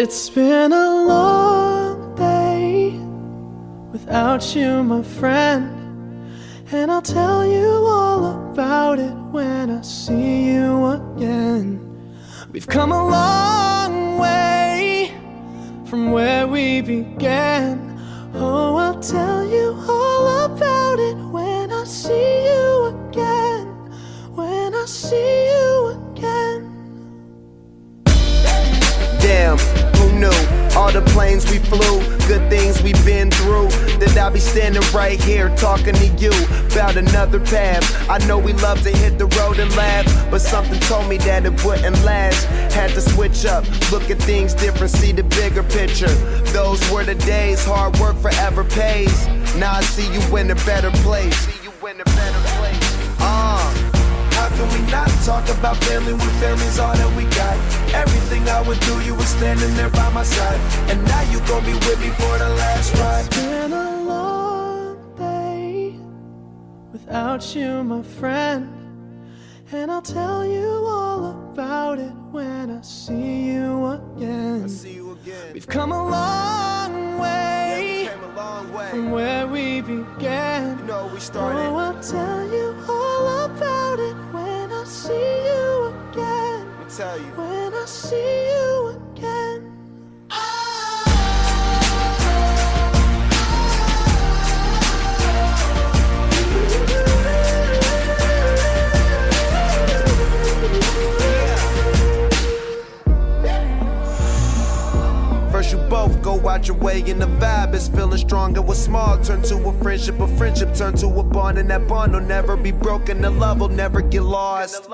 It's been a long day without you, my friend, and I'll tell you all about it when I see you again. We've come a long way from where we began. Oh, I'll tell you all about it when I see you again. When I see you again. Damn, who knew? All the planes we flew, good things we've been through, that I'll be standing right here talking to you about another path. I know we love to hit the road and laugh, but something told me that it wouldn't last. Had to switch up, look at things different, see the bigger picture. Those were the days, hard work forever pays. Now I see you in a better place. How can we not talk about family when family's all that we got? Everything I would do, you were standing there by my side, and now you gon' be with me for the last ride. It's been a long day without you, my friend, and I'll tell you all about it when I see you again. We've come a long way, from where we began. You know we started. Oh, I'll tell you all about it when I see you again. Let me tell you. When I see you again. First you both go out your way and the vibe is feeling strong. And what's small turn to a friendship turn to a bond, and that bond will never be broken. The love will never get lost.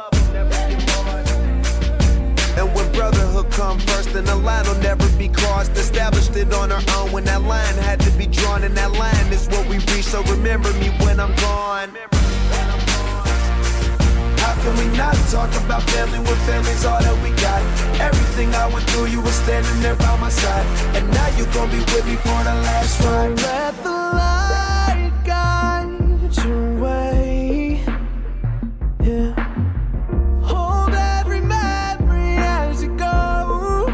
And when brotherhood come first, then the line will never be crossed. Established it on our own when that line had to be drawn, and that line is what we reach. So remember me when I'm gone. How can we not talk about family when family's all that we got? Everything I went through, you were standing there by my side, and now you gon' be with me for the last ride. Let the light guide your way. Yeah. Hold every memory as you go,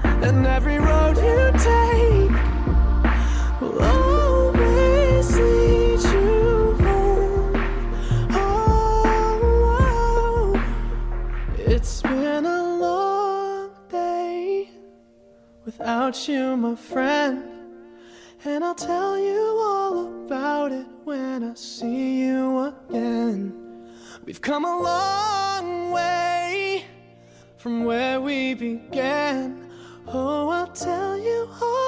and every road you take will always lead you home. Oh, it's been a long day without you, my friend, and I'll tell you all about it when I see you again. We've come a long way from where we began. Oh, I'll tell you all